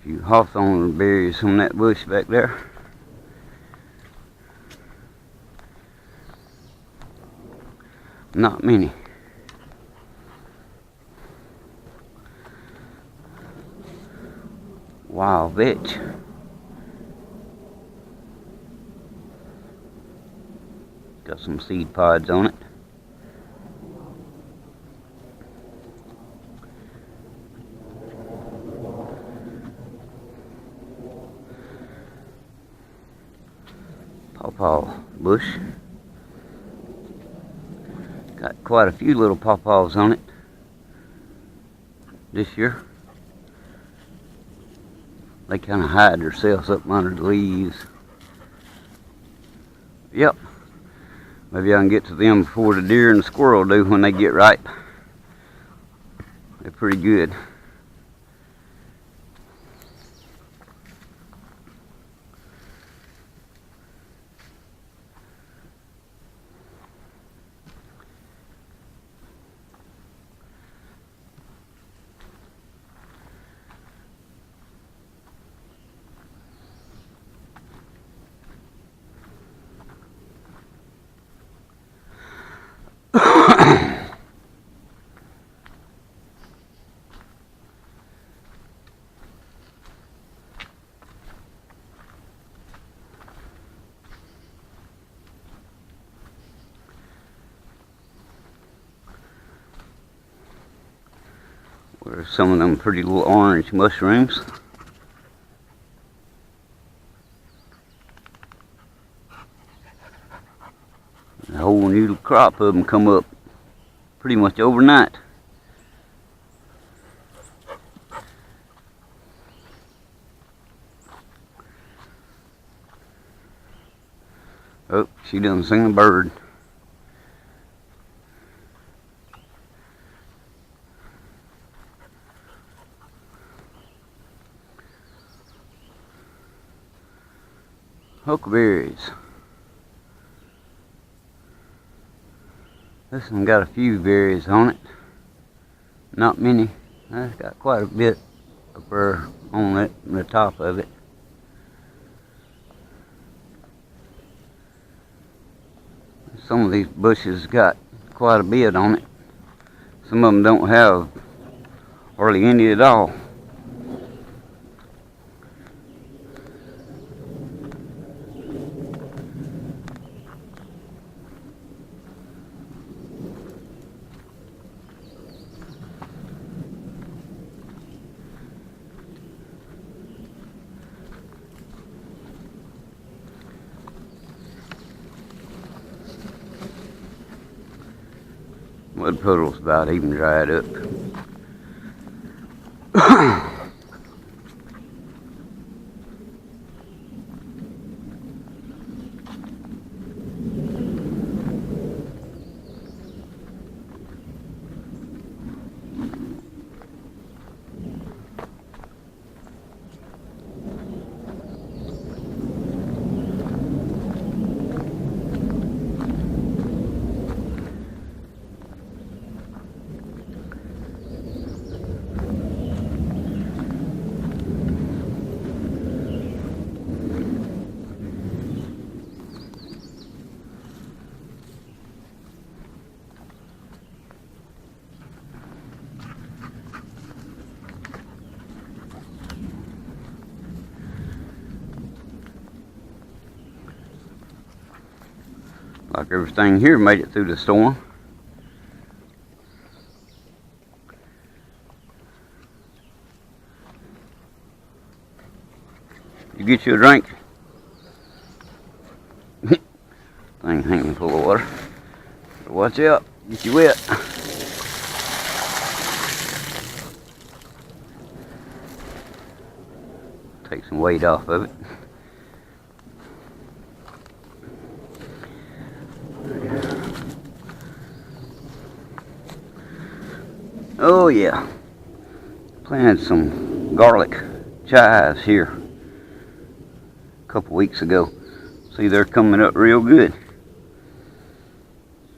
A few hawthorn berries on that bush back there. Not many. Wild vetch. Got some seed pods on it. Pawpaw bush. Got quite a few little pawpaws on it this year. They kind of hide themselves up under the leaves. Yep. Maybe I can get to them before the deer and the squirrel do when they get ripe. They're pretty good. Where's some of them pretty little orange mushrooms. A whole new crop of them come up pretty much overnight. Oh, she done seen a bird. Huckleberries. This one got a few berries on it. Not many. It's got quite a bit of burr on it, on the top of it. Some of these bushes got quite a bit on it. Some of them don't have hardly any at all. Mud puddle's about even dried up. Like everything here made it through the storm. You get you a drink? Thing hanging full of water. So watch out, get you wet. Take some weight off of it. Oh yeah, planted some garlic chives here a couple weeks ago. See, they're coming up real good.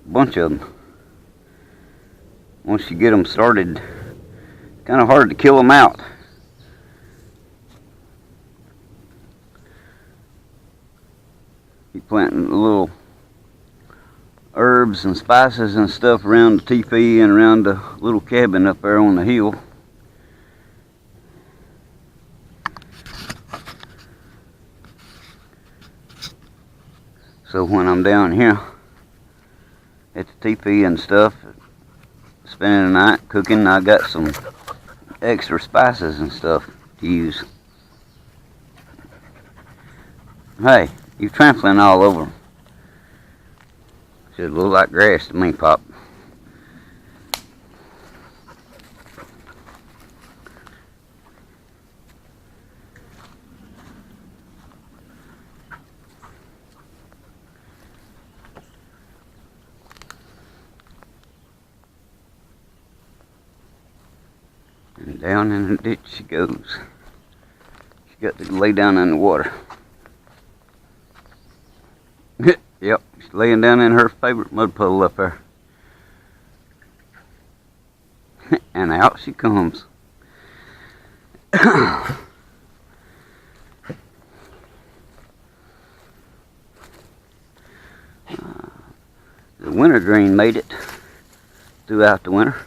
A bunch of them. Once you get them started, kind of hard to kill them out. Keep planting little herbs and spices and stuff around the teepee and around the little cabin up there on the hill. So when I'm down here at the teepee and stuff, spending the night cooking, I got some extra spices and stuff to use. Hey, you're trampling all over them. Should look like grass to me, Pop. And down in the ditch she goes. She got to lay down in the water. Yep, she's laying down in her favorite mud puddle up there. And out she comes. The wintergreen made it throughout the winter.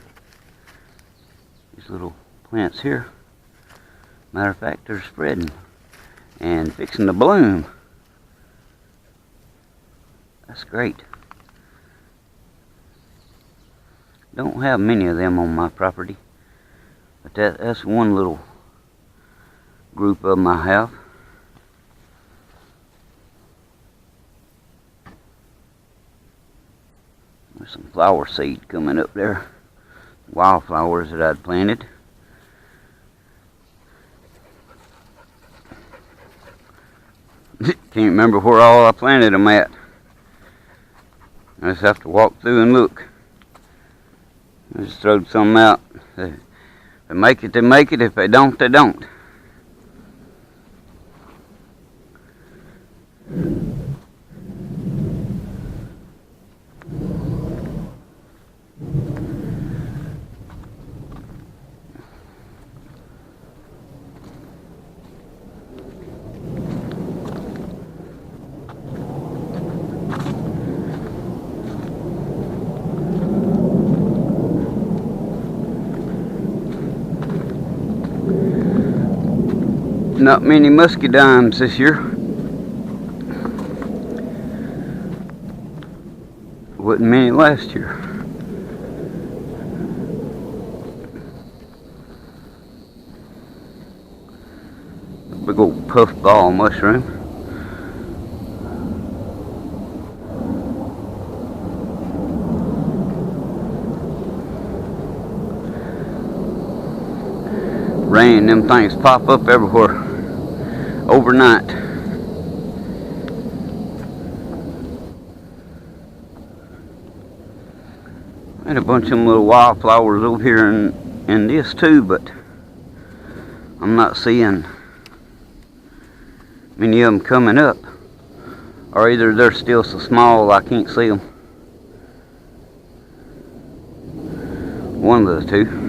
These little plants here, matter of fact, they're spreading and fixing to bloom. That's great. Don't have many of them on my property, but that's one little group of them I have. There's some flower seed coming up there. Wildflowers that I'd planted. Can't remember where all I planted them at. I just have to walk through and look. I just throwed some out. If they make it, they make it. If they don't, they don't. Not many muscadines this year. Wasn't many last year. A big old puffball mushroom. Rain, them things pop up everywhere. Overnight. I had a bunch of them little wildflowers over here in this too, but I'm not seeing many of them coming up, or either they're still so small I can't see them. One of the two.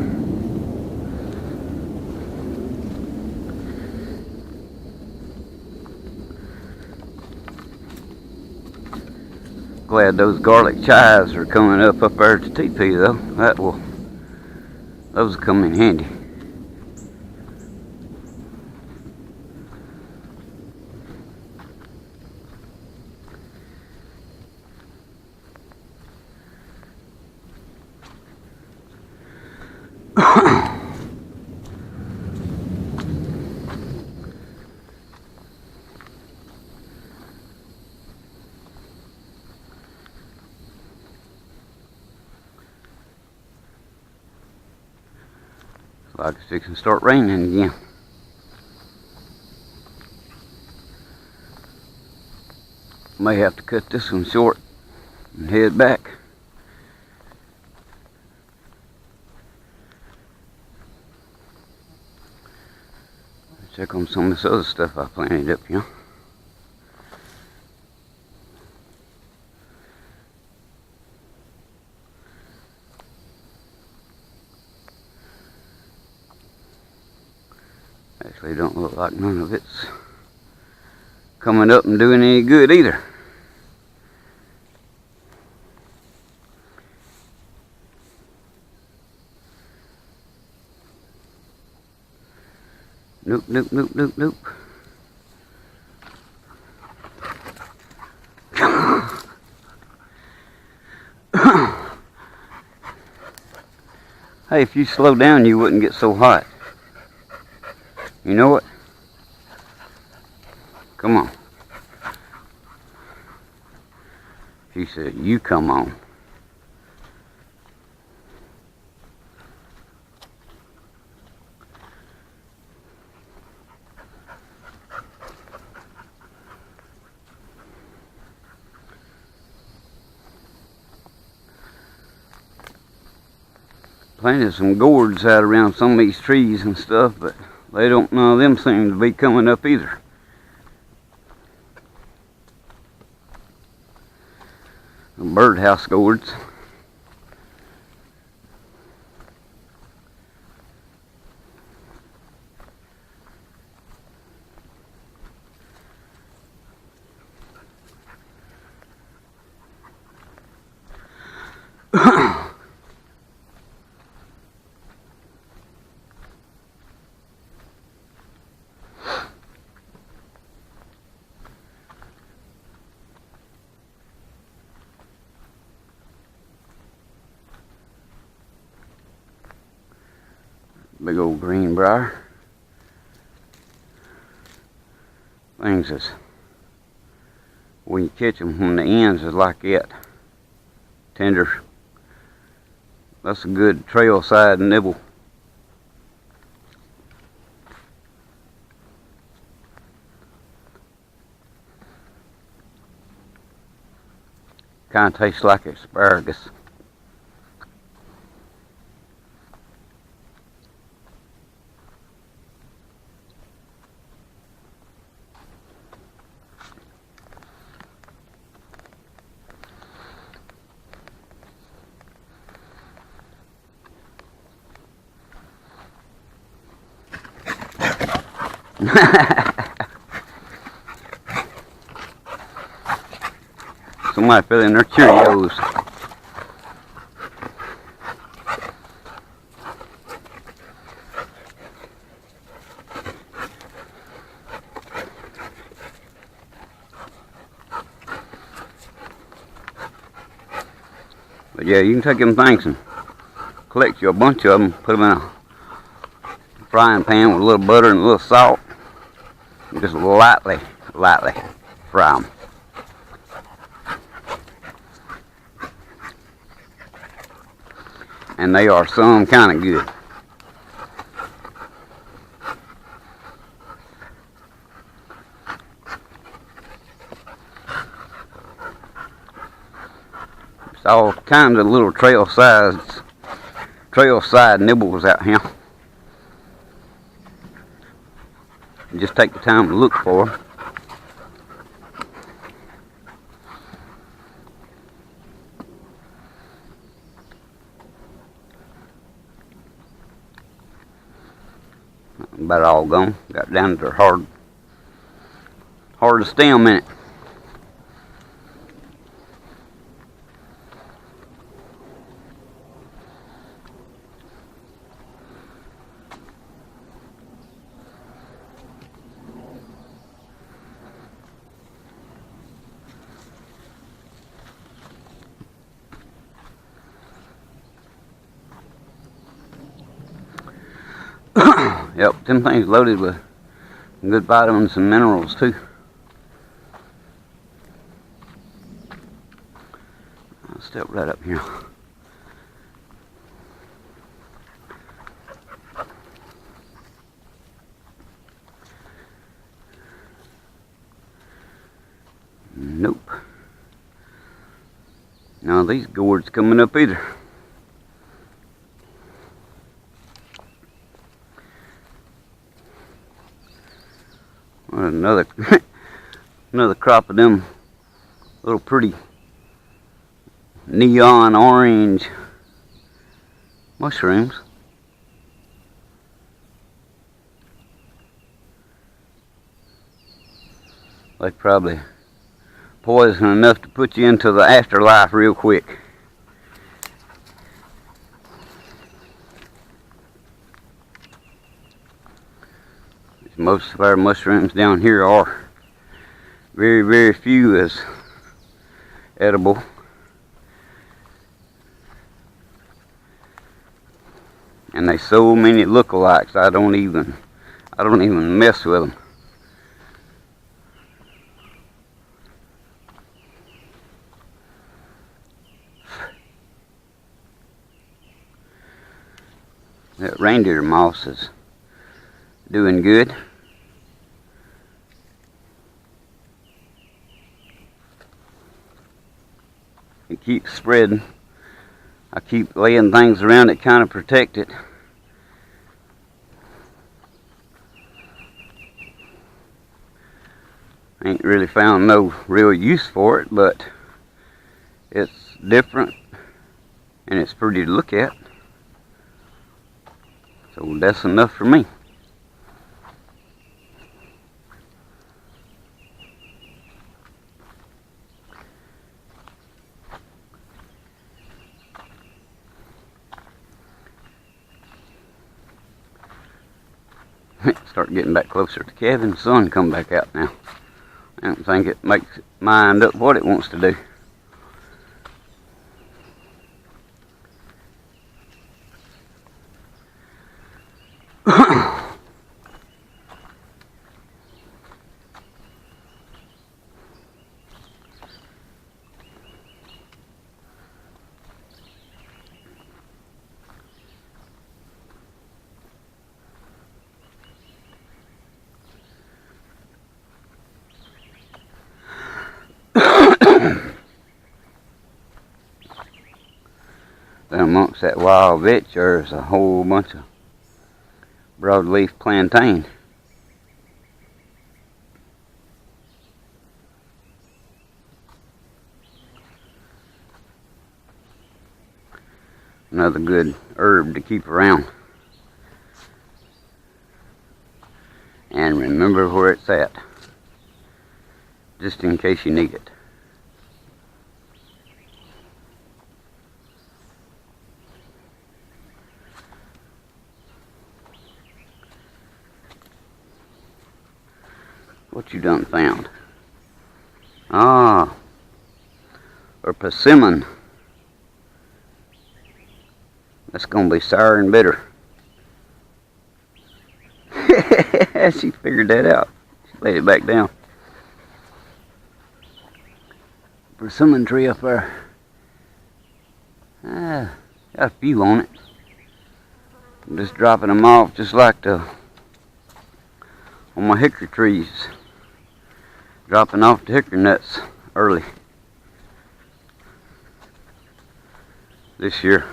Glad those garlic chives are coming up there at the teepee though. Those will come in handy. Like it's fixing to start raining again. May have to cut this one short and head back. Check on some of this other stuff I planted up here. Actually, don't look like none of it's coming up and doing any good either. Nope, nope, nope, nope, nope. Hey, if you slow down, you wouldn't get so hot. You know what? Come on. She said, you come on. Planted some gourds out around some of these trees and stuff, but they don't, none of them seem to be coming up either. Birdhouse gourds. Big old greenbrier. Things is, when you catch them, when the ends is like that, tender. That's a good trail side nibble. Kind of tastes like asparagus. Somebody filling their Cheerios. But yeah, you can take them things and collect you a bunch of them, put them in a frying pan with a little butter and a little salt, and just lightly fry them. And they are some kind of good. It's all kinds of little trail side nibbles out here. You just take the time to look for them. About all gone. Got down to their hard to stem in it. Yep, them things loaded with good vitamins and minerals too. I'll step right up here. Nope. None of these gourds coming up either. Another another crop of them little pretty neon orange mushrooms. They probably poison enough to put you into the afterlife real quick. Most of our mushrooms down here are. Very, very few is edible. And there's so many lookalikes, I don't even mess with them. That reindeer moss is doing good. It keeps spreading. I keep laying things around it, kind of protect it. Ain't really found no real use for it, but it's different and it's pretty to look at. So that's enough for me. Start getting back closer to Kevin. The sun come back out now. I don't think it makes it mind up what it wants to do. Then amongst that wild vetch, there's a whole bunch of broadleaf plantain. Another good herb to keep around. And remember where it's at, just in case you need it. What you done found? Ah, or persimmon. That's gonna be sour and bitter. She figured that out. She laid it back down. Persimmon tree up there. Got a few on it. I'm just dropping them off just like on my hickory trees. Dropping off the hickory nuts early this year.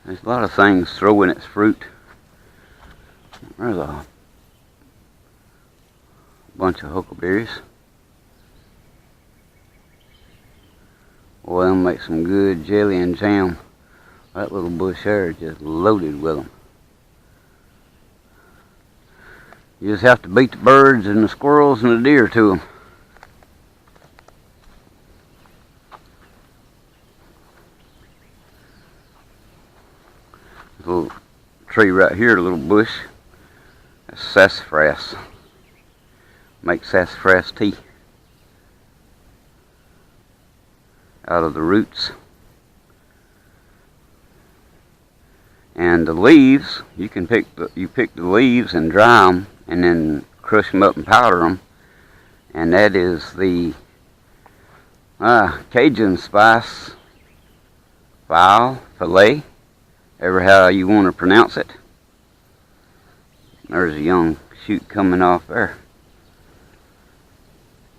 There's a lot of things throwing its fruit. There's a bunch of huckleberries. Boy, they'll make some good jelly and jam. That little bush there is just loaded with them. You just have to beat the birds and the squirrels and the deer to them. This little tree right here, a little bush, that's sassafras. Make sassafras tea out of the roots. And the leaves, you pick the leaves and dry them, and then crush them up and powder them, and that is the Cajun spice, filet, ever how you want to pronounce it. There's a young shoot coming off there.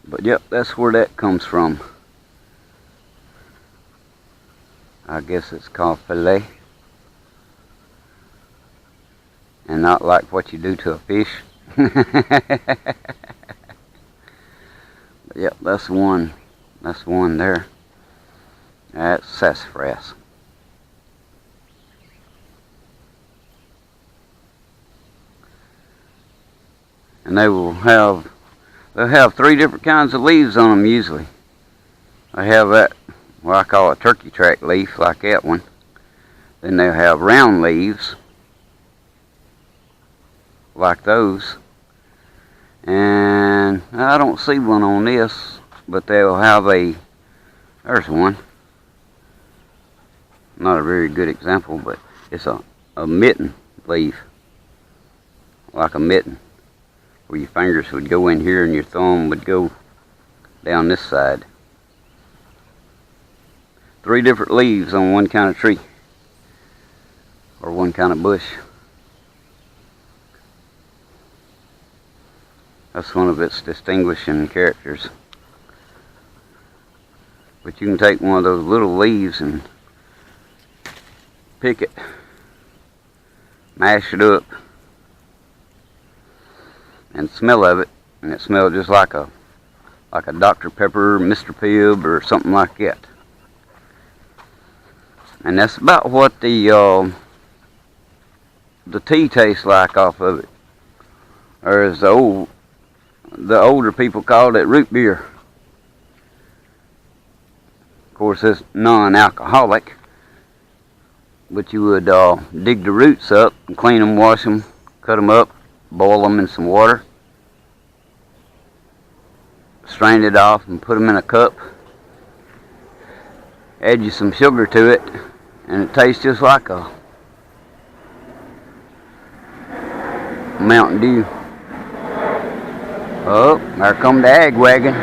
But yep, that's where that comes from. I guess it's called filet. And not like what you do to a fish. But yep, that's one. That's one there. That's sassafras. And they'll have 3 different kinds of leaves on them usually. They have that, what I call a turkey track leaf, like that one. Then they'll have round leaves, like those. And I don't see one on this, but they'll have there's one. Not a very good example, but it's a mitten leaf, like a mitten, where your fingers would go in here and your thumb would go down this side. 3 different leaves on one kind of tree, or one kind of bush. That's one of its distinguishing characters. But you can take one of those little leaves and pick it, mash it up, and smell of it, and it smells just like a Dr. Pepper, Mr. Pibb, or something like that. And that's about what the tea tastes like off of it. Or as the older people called it, root beer. Of course, it's non-alcoholic, but you would dig the roots up and clean them, wash them, cut them up, boil them in some water, strain it off and put them in a cup, add you some sugar to it, and it tastes just like a Mountain Dew. Oh, there come the ag wagon.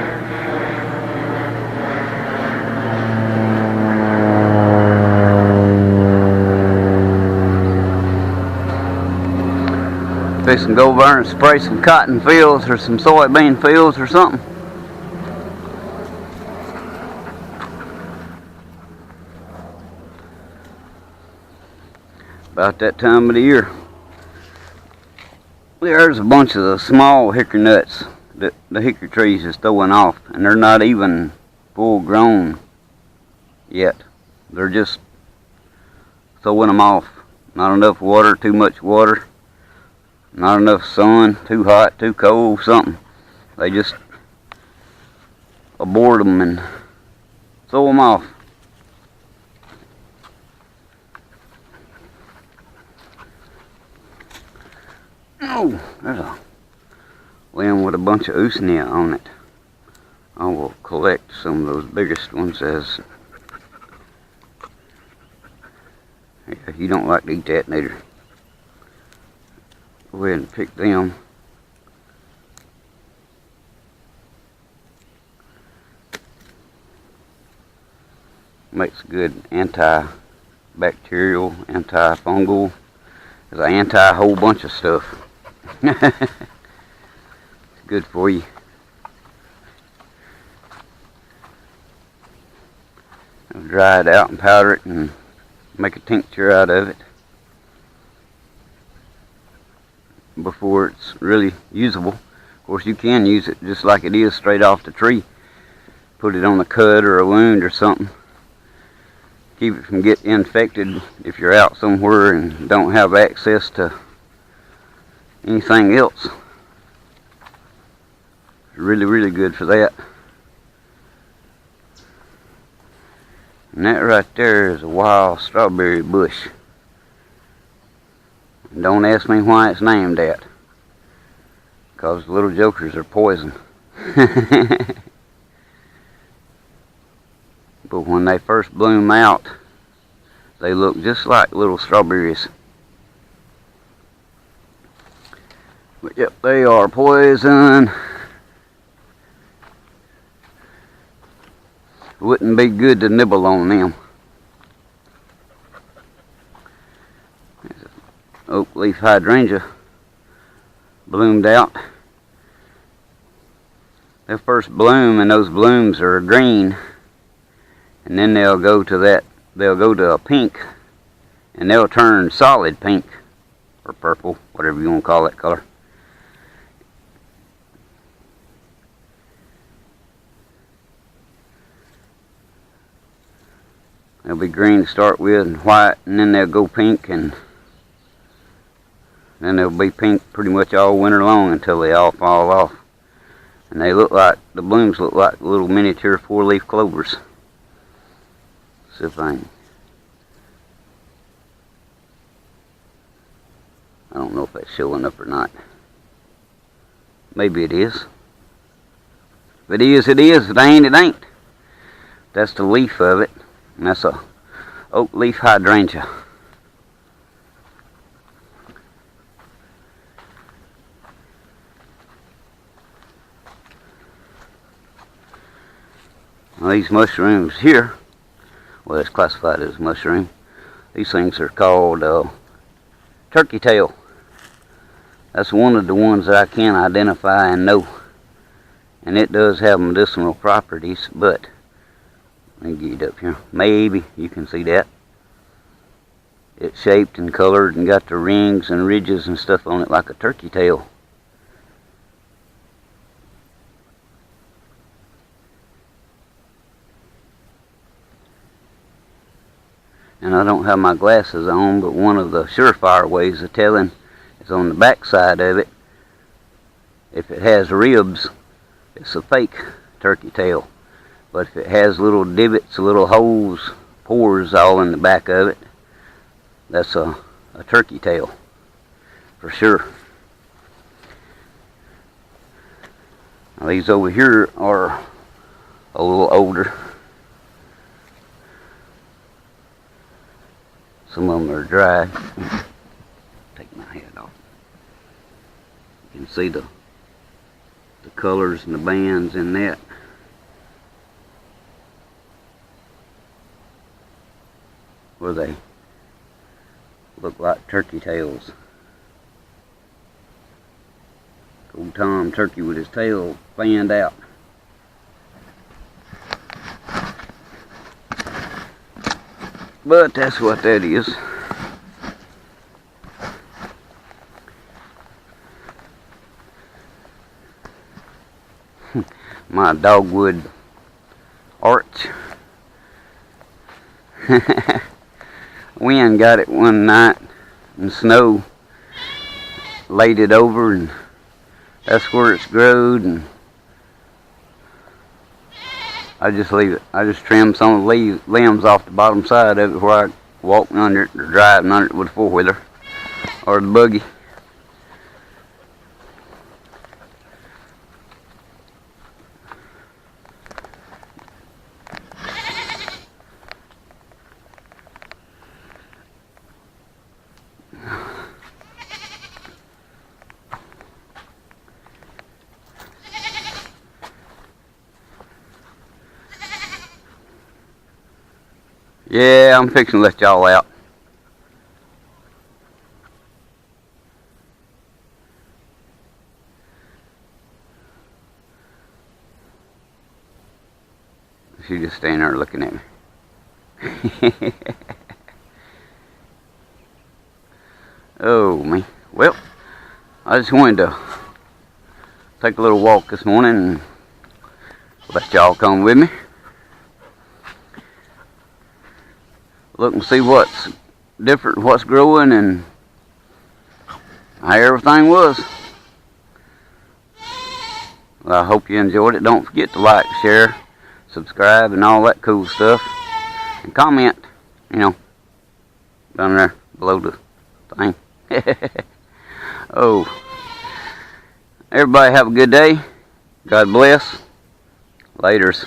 Fixing to go over there and spray some cotton fields or some soybean fields or something. About that time of the year. There's a bunch of the small hickory nuts that the hickory trees is throwing off, and they're not even full grown yet. They're just throwing them off. Not enough water, too much water, not enough sun, too hot, too cold, something. They just abort them and throw them off. Oh, there's a limb with a bunch of usnea on it. I will collect some of those biggest ones as... Yeah, you don't like to eat that neither. Go ahead and pick them. Makes good antibacterial, antifungal. There's an anti-whole bunch of stuff. It's good for you. I'll dry it out and powder it and make a tincture out of it before it's really usable. Of course, you can use it just like it is straight off the tree. Put it on a cut or a wound or something. Keep it from getting infected if you're out somewhere and don't have access to anything else. It's really, really good for that. And that right there is a wild strawberry bush. And don't ask me why it's named that, because little jokers are poison. But when they first bloom out, they look just like little strawberries. But yep, they are poison. Wouldn't be good to nibble on them. There's an oak leaf hydrangea bloomed out. They'll first bloom, and those blooms are green, and then they'll go to a pink, and they'll turn solid pink or purple, whatever you want to call that color. They'll be green to start with and white, and then they'll go pink, and then they'll be pink pretty much all winter long until they all fall off. And they look like, the blooms look like little miniature 4-leaf clovers. See if I can I don't know if that's showing up or not. Maybe it is. If it is, it is. If it ain't, it ain't. That's the leaf of it. And that's a oak leaf hydrangea. Now these mushrooms here, well, it's classified as mushroom. These things are called turkey tail. That's one of the ones that I can identify and know. And it does have medicinal properties, but let me get it up here. Maybe you can see that. It's shaped and colored and got the rings and ridges and stuff on it like a turkey tail. And I don't have my glasses on, but one of the surefire ways of telling is on the back side of it. If it has ribs, it's a fake turkey tail. But if it has little divots, little holes, pores all in the back of it, that's a turkey tail for sure. Now these over here are a little older. Some of them are dry. Take my head off. You can see the colors and the bands in that. Where they look like turkey tails. Old Tom Turkey with his tail fanned out. But that's what that is. My dogwood arch. Wind got it one night and snow laid it over, and that's where it's growed, and I just leave it. I just trim some of the limbs off the bottom side of it where I walk under it or driving under it with a four-wheeler or the buggy. Yeah, I'm fixing to let y'all out. She just standing there looking at me. Oh, me. Well, I just wanted to take a little walk this morning and let y'all come with me. Look and see what's different, what's growing, and how everything was. Well, I hope you enjoyed it. Don't forget to like, share, subscribe, and all that cool stuff. And comment, you know, down there below the thing. Oh, everybody have a good day. God bless. Laters.